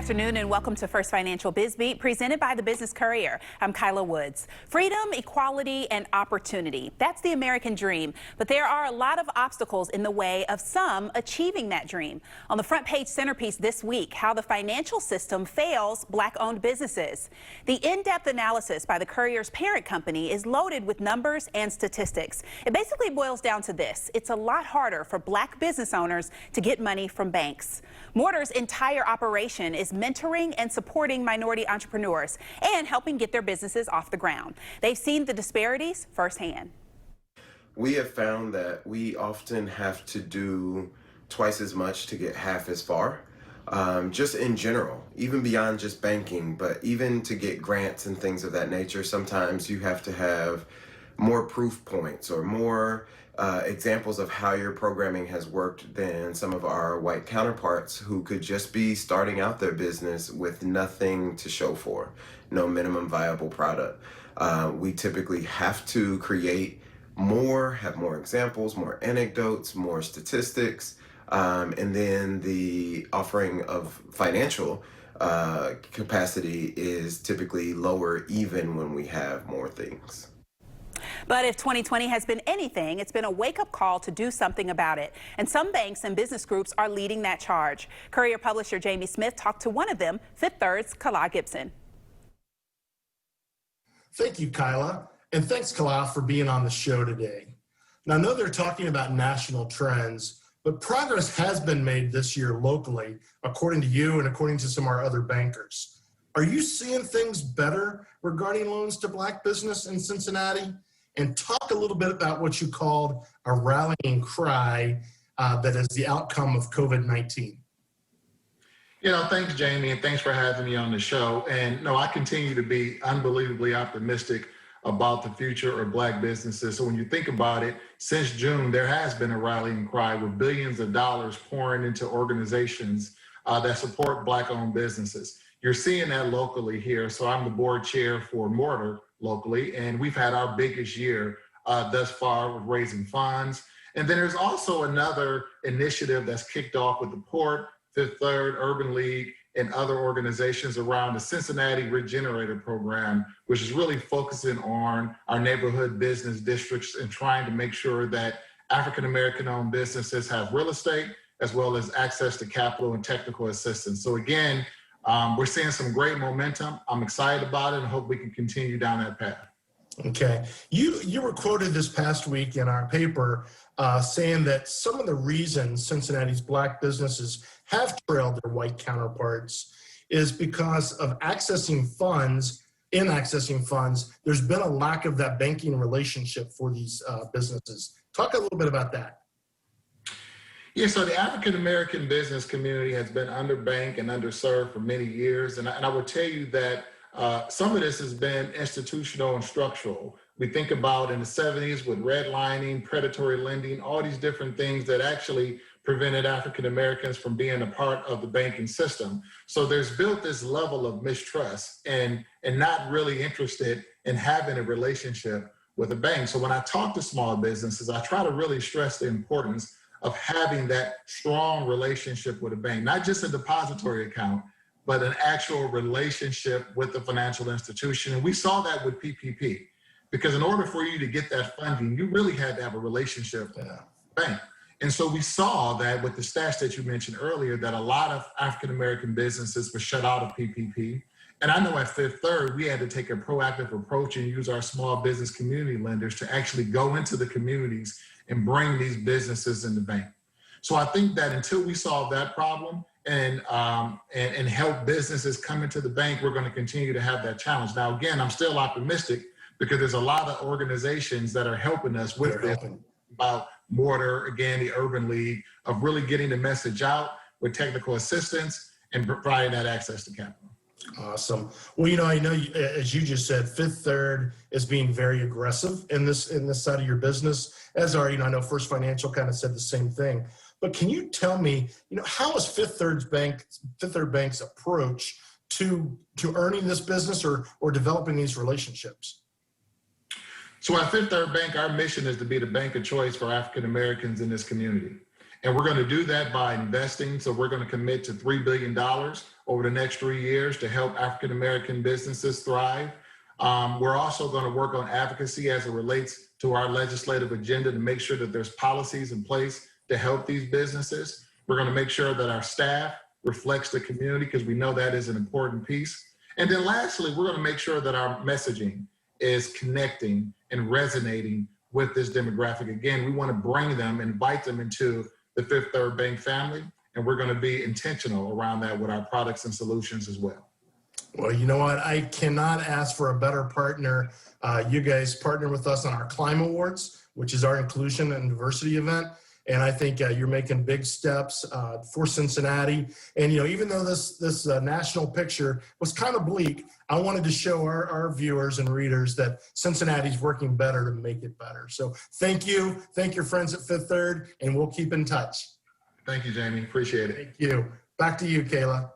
afternoon and welcome to First Financial Biz Beat, presented by the Business Courier. I'm Kyla Woods. Freedom, equality, and opportunity. That's the American dream. But there are a lot of obstacles in the way of some achieving that dream. On the front page centerpiece this week, how the financial system fails Black-owned businesses. The in-depth analysis by the Courier's parent company is loaded with numbers and statistics. It basically boils down to this. It's a lot harder for Black business owners to get money from banks. Mortar's entire operation is mentoring and supporting minority entrepreneurs and helping get their businesses off the ground. They've seen the disparities firsthand. We have found that we often have to do twice as much to get half as far, just in general, even beyond just banking, but even to get grants and things of that nature. Sometimes you have to have more proof points or more examples of how your programming has worked than some of our white counterparts who could just be starting out their business with nothing to show for, no minimum viable product. We typically have to create more, have more examples, more anecdotes, more statistics, and then the offering of financial capacity is typically lower even when we have more things. But if 2020 has been anything, it's been a wake-up call to do something about it. And some banks and business groups are leading that charge. Courier publisher Jamie Smith talked to one of them, Fifth Third's Kala Gibson. Thank you, Kyla. And thanks, Kala, for being on the show today. Now, I know they're talking about national trends, but progress has been made this year locally, according to you and according to some of our other bankers. Are you seeing things better regarding loans to Black business in Cincinnati? And talk a little bit about what you called a rallying cry that is the outcome of COVID-19. Thanks, Jamie, and thanks for having me on the show. And no, I continue to be unbelievably optimistic about the future of Black businesses. So when you think about it, since June, there has been a rallying cry with billions of dollars pouring into organizations that support Black-owned businesses. You're seeing that locally here. So I'm the board chair for Mortar locally, and we've had our biggest year thus far with raising funds. And then there's also another initiative that's kicked off with the Port, Fifth Third, Urban League, and other organizations around the Cincinnati Regenerator Program, which is really focusing on our neighborhood business districts and trying to make sure that African-American owned businesses have real estate as well as access to capital and technical assistance. So again, we're seeing some great momentum. I'm excited about it and hope we can continue down that path. Okay. You were quoted this past week in our paper saying that some of the reasons Cincinnati's Black businesses have trailed their white counterparts is because of accessing funds. In accessing funds, there's been a lack of that banking relationship for these businesses. Talk a little bit about that. Yeah, so the African-American business community has been underbanked and underserved for many years. And I would tell you that some of this has been institutional and structural. We think about in the 70s with redlining, predatory lending, all these different things that actually prevented African-Americans from being a part of the banking system. So there's built this level of mistrust and not really interested in having a relationship with a bank. So when I talk to small businesses, I try to really stress the importance of having that strong relationship with a bank, not just a depository account, but an actual relationship with the financial institution. And we saw that with PPP, because in order for you to get that funding, you really had to have a relationship with the bank. And so we saw that with the stats that you mentioned earlier, that a lot of African-American businesses were shut out of PPP. And I know at Fifth Third, we had to take a proactive approach and use our small business community lenders to actually go into the communities and bring these businesses in the bank. So I think that until we solve that problem and help businesses come into the bank, we're going to continue to have that challenge. Now, again, I'm still optimistic because there's a lot of organizations that are helping us with this, about Mortar, again, the Urban League, of really getting the message out with technical assistance and providing that access to capital. Awesome. Well, I know, as you just said, Fifth Third is being very aggressive in this side of your business. As are, I know First Financial kind of said the same thing. But can you tell me, how is Fifth Third Bank's approach to earning this business or developing these relationships? So at Fifth Third Bank, our mission is to be the bank of choice for African Americans in this community. And we're going to do that by investing. So we're going to commit to $3 billion over the next 3 years to help African American businesses thrive. We're also going to work on advocacy as it relates to our legislative agenda to make sure that there's policies in place to help these businesses. We're going to make sure that our staff reflects the community because we know that is an important piece. And then lastly, we're going to make sure that our messaging is connecting and resonating with this demographic. Again, we want to bring them, invite them into the Fifth Third Bank family, and we're going to be intentional around that with our products and solutions as well. Well, you know what? I cannot ask for a better partner. You guys partner with us on our Climb Awards, which is our inclusion and diversity event. And I think you're making big steps for Cincinnati. And, even though this national picture was kind of bleak, I wanted to show our viewers and readers that Cincinnati's working better to make it better. So thank you. Thank your friends at Fifth Third, and we'll keep in touch. Thank you, Jamie. Appreciate it. Thank you. Back to you, Kayla.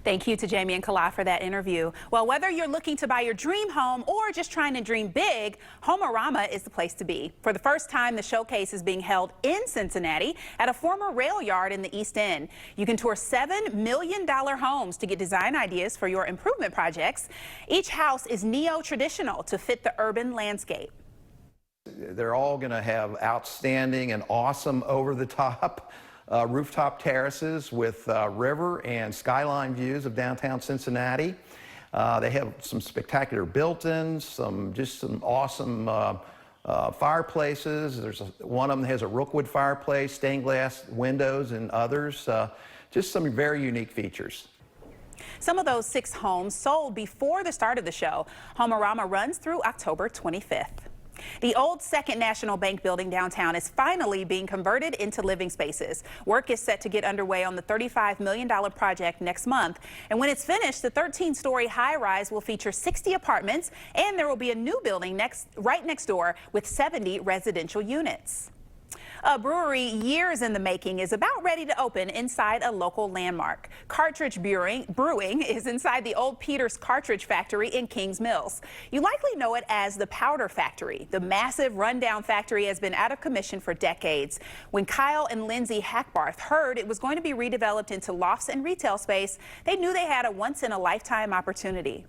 Thank you to Jamie and Kala for that interview. Well, whether you're looking to buy your dream home or just trying to dream big, HomeARama is the place to be. For the first time, the showcase is being held in Cincinnati at a former rail yard in the East End. You can tour $7 million homes to get design ideas for your improvement projects. Each house is neo-traditional to fit the urban landscape. They're all going to have outstanding and awesome over-the-top rooftop terraces with river and skyline views of downtown Cincinnati. They have some spectacular built-ins, some awesome fireplaces. One of them has a rookwood fireplace, stained glass windows, and others. Just some very unique features. Some of those 6 homes sold before the start of the show. HomeARama runs through October 25th. The old Second National Bank building downtown is finally being converted into living spaces. Work is set to get underway on the $35 million project next month. And when it's finished, the 13-story high-rise will feature 60 apartments, and there will be a new building right next door with 70 residential units. A brewery years in the making is about ready to open inside a local landmark. Cartridge Brewing is inside the old Peters Cartridge factory in Kings Mills. You likely know it as the Powder Factory. The massive rundown factory has been out of commission for decades. When Kyle and Lindsay Hackbarth heard it was going to be redeveloped into lofts and retail space, they knew they had a once-in-a-lifetime opportunity.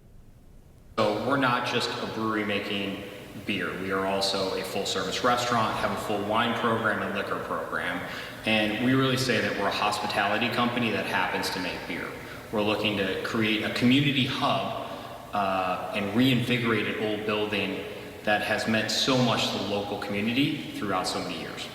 So we're not just a brewery making beer. We are also a full-service restaurant, have a full wine program and liquor program, and we really say that we're a hospitality company that happens to make beer. We're looking to create a community hub and reinvigorate an old building that has meant so much to the local community throughout so many years.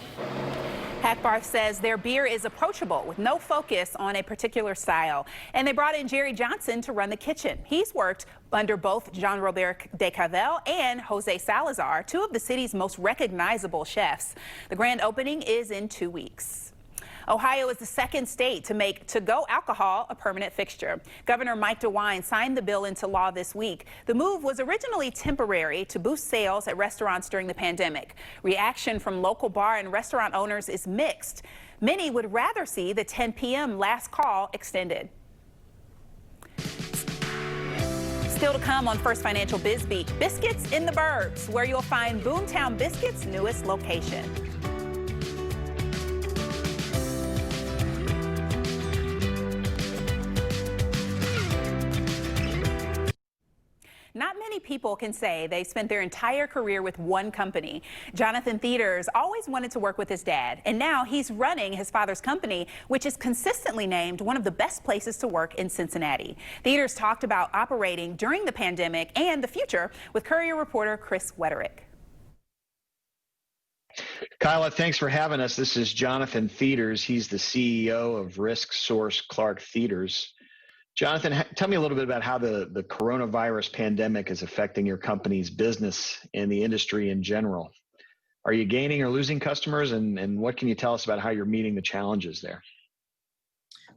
Hackbarth says their beer is approachable with no focus on a particular style. And they brought in Jerry Johnson to run the kitchen. He's worked under both Jean-Robert Decavel and Jose Salazar, 2 of the city's most recognizable chefs. The grand opening is in 2 weeks. Ohio is the second state to make ToGo Alcohol a permanent fixture. Governor Mike DeWine signed the bill into law this week. The move was originally temporary to boost sales at restaurants during the pandemic. Reaction from local bar and restaurant owners is mixed. Many would rather see the 10 p.m. last call extended. Still to come on First Financial Biz Beat, biscuits in the burbs, where you'll find Boomtown Biscuits' newest location. Not many people can say they spent their entire career with one company. Jonathan Theaters always wanted to work with his dad, and now he's running his father's company, which is consistently named one of the best places to work in Cincinnati. Theaters talked about operating during the pandemic and the future with Courier reporter Chris Wetterick. Kyla, thanks for having us. This is Jonathan Theaters. He's the CEO of Risk Source Clark Theaters. Jonathan, tell me a little bit about how the coronavirus pandemic is affecting your company's business and the industry in general. Are you gaining or losing customers, and what can you tell us about how you're meeting the challenges there?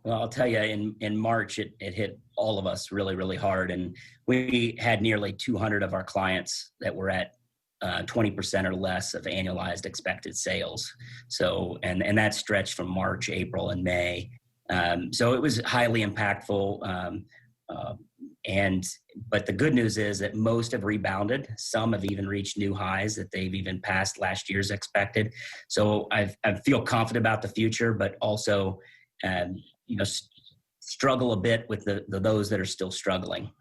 Well, I'll tell you, in March, it hit all of us really, really hard. And we had nearly 200 of our clients that were at 20% or less of annualized expected sales. So, and that stretched from March, April, and May. So it was highly impactful. But the good news is that most have rebounded. Some have even reached new highs that they've even passed last year's expected. So I feel confident about the future, but also, struggle a bit with those that are still struggling.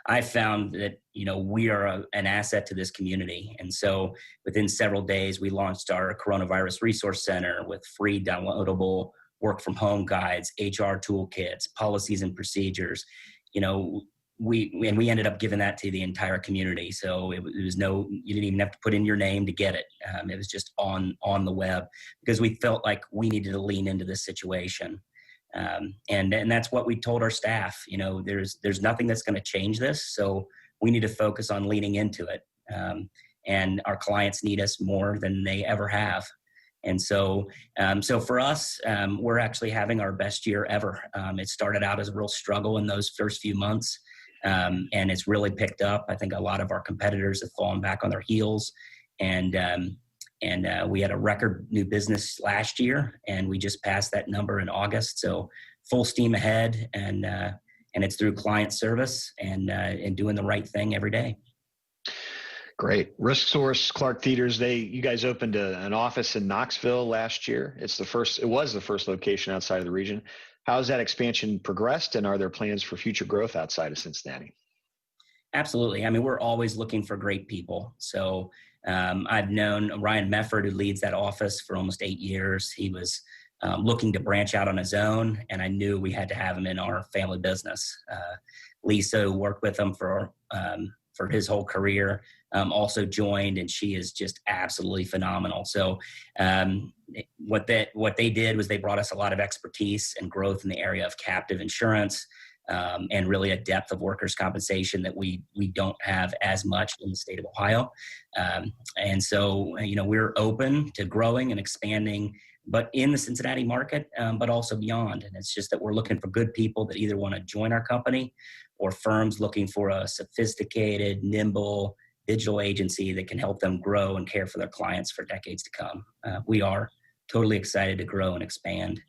I found that, we are an asset to this community. And so within several days, we launched our Coronavirus Resource Center with free downloadable work from home guides, HR toolkits, policies and procedures. We ended up giving that to the entire community. So it was you didn't even have to put in your name to get it. It was just on the web, because we felt like we needed to lean into this situation. And that's what we told our staff. There's nothing that's going to change this. So we need to focus on leaning into it. And our clients need us more than they ever have. And so for us, we're actually having our best year ever. It started out as a real struggle in those first few months. And it's really picked up. I think a lot of our competitors have fallen back on their heels. And we had a record new business last year, and we just passed that number in August. So full steam ahead, and it's through client service and doing the right thing every day. Great. RiskSource, Clark Theaters, you guys opened an office in Knoxville last year. It was the first location outside of the region. How has that expansion progressed, and are there plans for future growth outside of Cincinnati? Absolutely. I mean, we're always looking for great people. So I've known Ryan Mefford, who leads that office, for almost 8 years. He was looking to branch out on his own, and I knew we had to have him in our family business. Lisa, who worked with him for his whole career, also joined, and she is just absolutely phenomenal. So what they did was they brought us a lot of expertise and growth in the area of captive insurance, and really a depth of workers' compensation that we don't have as much in the state of Ohio. And so, we're open to growing and expanding, but in the Cincinnati market, but also beyond. And it's just that we're looking for good people that either want to join our company, or firms looking for a sophisticated, nimble digital agency that can help them grow and care for their clients for decades to come. We are totally excited to grow and expand,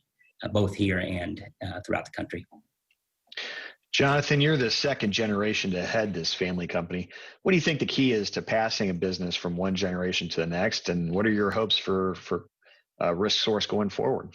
both here and throughout the country. Jonathan, you're the second generation to head this family company. What do you think the key is to passing a business from one generation to the next? And what are your hopes for RiskSource going forward?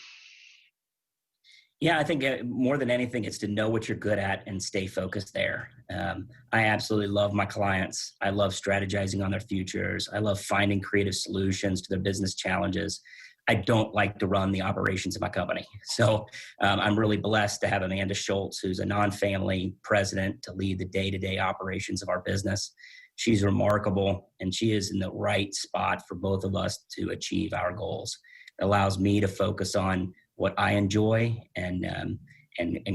Yeah, I think more than anything, it's to know what you're good at and stay focused there. I absolutely love my clients. I love strategizing on their futures. I love finding creative solutions to their business challenges. I don't like to run the operations of my company. So I'm really blessed to have Amanda Schultz, who's a non-family president, to lead the day-to-day operations of our business. She's remarkable, and she is in the right spot for both of us to achieve our goals. It allows me to focus on what I enjoy and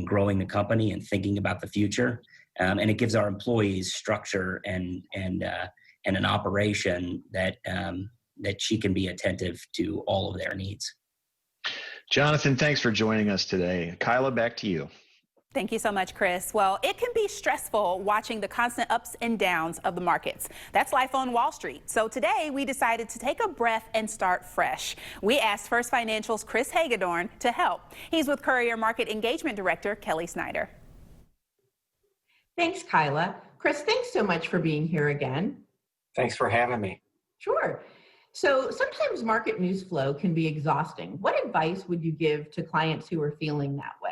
growing the company and thinking about the future. And it gives our employees structure and an operation that she can be attentive to all of their needs. Jonathan, thanks for joining us today. Kyla, back to you. Thank you so much, Chris. Well, it can be stressful watching the constant ups and downs of the markets. That's life on Wall Street. So today we decided to take a breath and start fresh. We asked First Financial's Chris Hagedorn to help. He's with Courier Market Engagement Director Kelly Snyder. Thanks, Kyla. Chris, thanks so much for being here again. Thanks for having me. Sure. So sometimes market news flow can be exhausting. What advice would you give to clients who are feeling that way?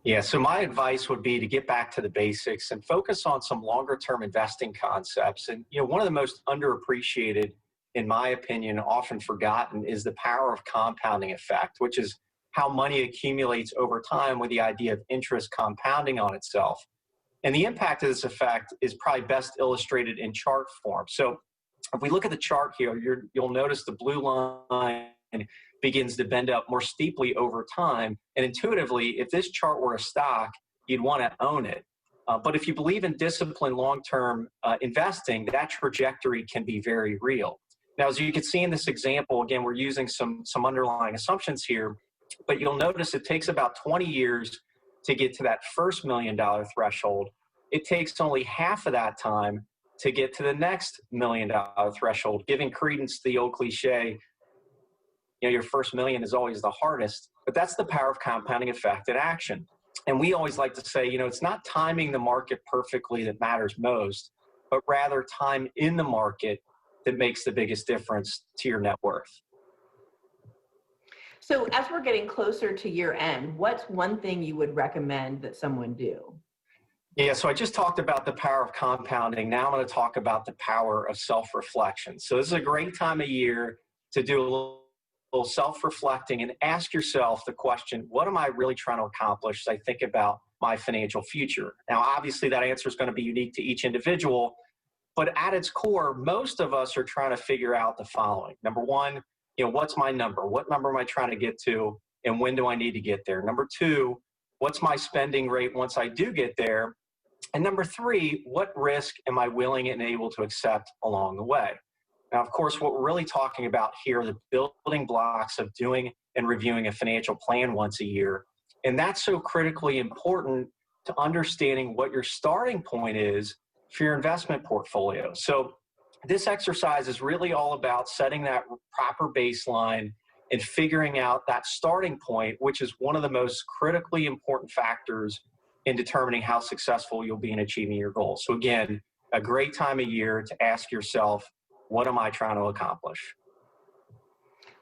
Yeah, so my advice would be to get back to the basics and focus on some longer term investing concepts. And, one of the most underappreciated, in my opinion, often forgotten, is the power of compounding effect, which is how money accumulates over time with the idea of interest compounding on itself. And the impact of this effect is probably best illustrated in chart form. So if we look at the chart here, you'll notice the blue line begins to bend up more steeply over time. And intuitively, if this chart were a stock, you'd want to own it. But if you believe in disciplined long-term investing, that trajectory can be very real. Now, as you can see in this example, again, we're using some underlying assumptions here, but you'll notice it takes about 20 years to get to that first $1 million threshold. It takes only half of that time to get to the next $1 million threshold, giving credence to the old cliche, your first million is always the hardest, but that's the power of compounding effect in action. And we always like to say, it's not timing the market perfectly that matters most, but rather time in the market that makes the biggest difference to your net worth. So as we're getting closer to year end, what's one thing you would recommend that someone do? Yeah, so I just talked about the power of compounding. Now I'm going to talk about the power of self-reflection. So this is a great time of year to do a little self-reflecting and ask yourself the question, what am I really trying to accomplish as I think about my financial future? Now, obviously that answer is going to be unique to each individual, but at its core, most of us are trying to figure out the following. Number one, what's my number? What number am I trying to get to? And when do I need to get there? Number two, what's my spending rate once I do get there? And number three, what risk am I willing and able to accept along the way? Now, of course, what we're really talking about here are the building blocks of doing and reviewing a financial plan once a year. And that's so critically important to understanding what your starting point is for your investment portfolio. So this exercise is really all about setting that proper baseline and figuring out that starting point, which is one of the most critically important factors in determining how successful you'll be in achieving your goals. So again, a great time of year to ask yourself, what am I trying to accomplish?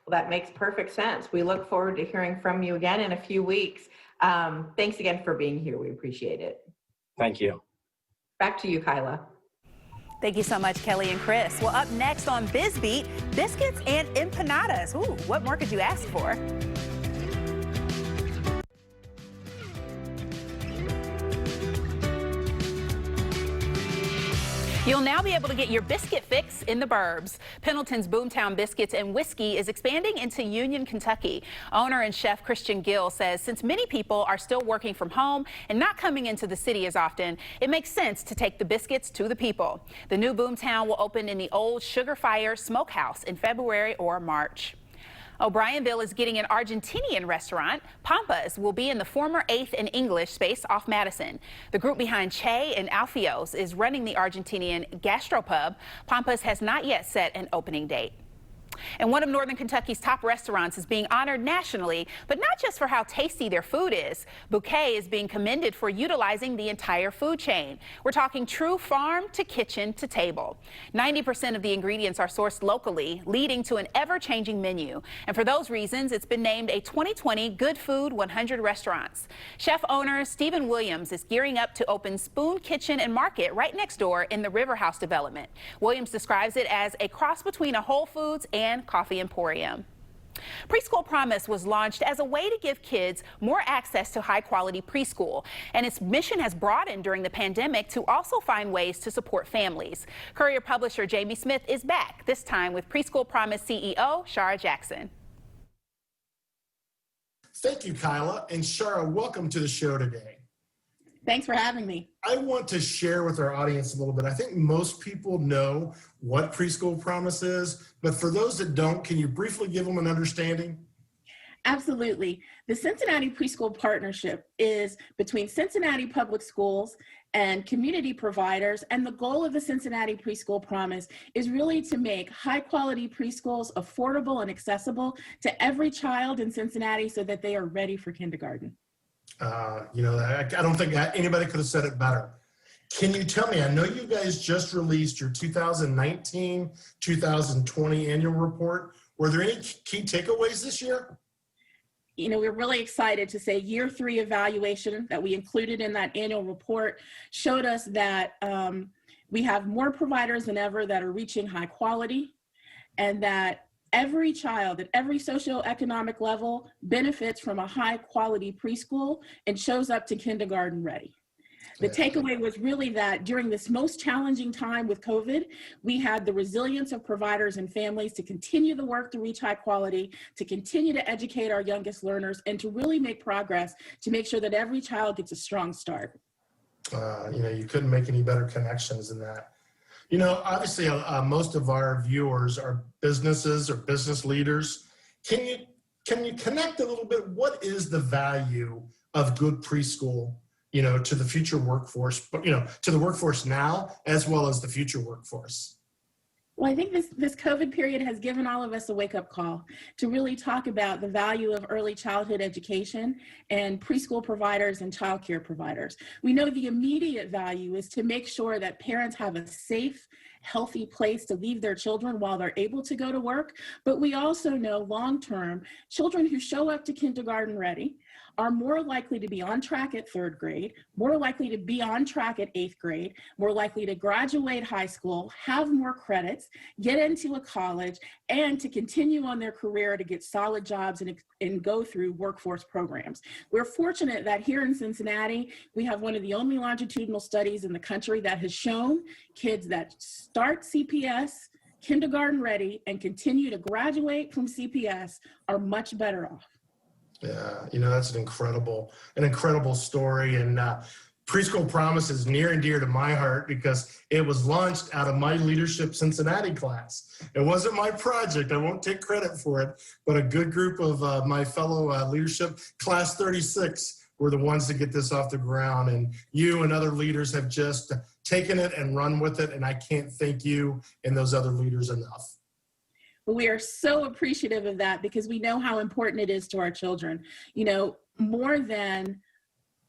Well, that makes perfect sense. We look forward to hearing from you again in a few weeks. Thanks again for being here. We appreciate it. Thank you. Back to you, Kyla. Thank you so much, Kelly and Chris. Well, up next on BizBeat, biscuits and empanadas. Ooh, what more could you ask for? You'll now be able to get your biscuit fix in the burbs. Pendleton's Boomtown Biscuits and Whiskey is expanding into Union, Kentucky. Owner and chef Christian Gill says since many people are still working from home and not coming into the city as often, it makes sense to take the biscuits to the people. The new Boomtown will open in the old Sugar Fire Smokehouse in February or March. O'Brienville is getting an Argentinian restaurant. Pampas will be in the former 8th and English space off Madison. The group behind Che and Alfio's is running the Argentinian gastropub. Pampas has not yet set an opening date. And one of Northern Kentucky's top restaurants is being honored nationally, but not just for how tasty their food is. Bouquet is being commended for utilizing the entire food chain. We're talking true farm to kitchen to table. 90% of the ingredients are sourced locally, leading to an ever-changing menu. And for those reasons, it's been named a 2020 Good Food 100 Restaurants. Chef owner Stephen Williams is gearing up to open Spoon Kitchen and Market right next door in the River House development. Williams describes it as a cross between a Whole Foods and coffee emporium. Preschool Promise was launched as a way to give kids more access to high-quality preschool, and its mission has broadened during the pandemic to also find ways to support families. Courier publisher Jamie Smith is back, this time with Preschool Promise CEO Shara Jackson. Thank you, Kyla. And Shara, welcome to the show today. Thanks for having me. I want to share with our audience a little bit. I think most people know what Preschool Promise is, but for those that don't, can you briefly give them an understanding? Absolutely. The Cincinnati Preschool Partnership is between Cincinnati Public Schools and community providers, and the goal of the Cincinnati Preschool Promise is really to make high-quality preschools affordable and accessible to every child in Cincinnati so that they are ready for kindergarten. I don't think anybody could have said it better. Can you tell me, I know you guys just released your 2019-2020 annual report. Were there any key takeaways this year? We're really excited to say year 3 evaluation that we included in that annual report showed us that we have more providers than ever that are reaching high quality, and that every child at every socioeconomic level benefits from a high quality preschool and shows up to kindergarten ready. The takeaway was really that during this most challenging time with COVID, we had the resilience of providers and families to continue the work to reach high quality, to continue to educate our youngest learners, and to really make progress to make sure that every child gets a strong start. You couldn't make any better connections than that. Obviously, most of our viewers are businesses or business leaders. Can you connect a little bit? What is the value of good preschool, to the future workforce, but, to the workforce now, as well as the future workforce? Well, I think this COVID period has given all of us a wake-up call to really talk about the value of early childhood education and preschool providers and childcare providers. We know the immediate value is to make sure that parents have a safe healthy place to leave their children while they're able to go to work. But we also know long-term, children who show up to kindergarten ready are more likely to be on track at 3rd grade, more likely to be on track at 8th grade, more likely to graduate high school, have more credits, get into a college, and to continue on their career to get solid jobs and go through workforce programs. We're fortunate that here in Cincinnati, we have one of the only longitudinal studies in the country that has shown kids that start CPS, kindergarten ready, and continue to graduate from CPS are much better off. Yeah, that's an incredible story. And Preschool Promise is near and dear to my heart because it was launched out of my Leadership Cincinnati class. It wasn't my project. I won't take credit for it, but a good group of my fellow leadership, class 36, were the ones to get this off the ground. And you and other leaders have just taken it and run with it. And I can't thank you and those other leaders enough. We are so appreciative of that because we know how important it is to our children. More than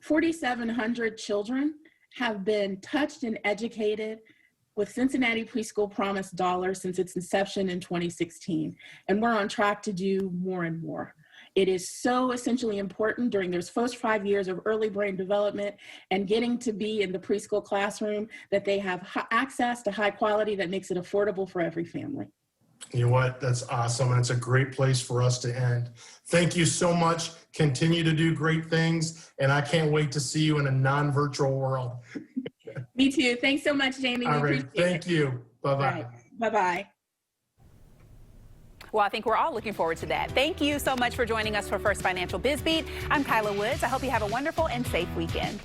4,700 children have been touched and educated with Cincinnati Preschool Promise dollars since its inception in 2016. And we're on track to do more and more. It is so essentially important during those first 5 years of early brain development and getting to be in the preschool classroom that they have access to high quality that makes it affordable for every family. You know what? That's awesome. And it's a great place for us to end. Thank you so much. Continue to do great things. And I can't wait to see you in a non-virtual world. Me too. Thanks so much, Jamie. All right. Thank you. Bye-bye. Right. Bye-bye. Well, I think we're all looking forward to that. Thank you so much for joining us for First Financial Biz Beat. I'm Kyla Woods. I hope you have a wonderful and safe weekend.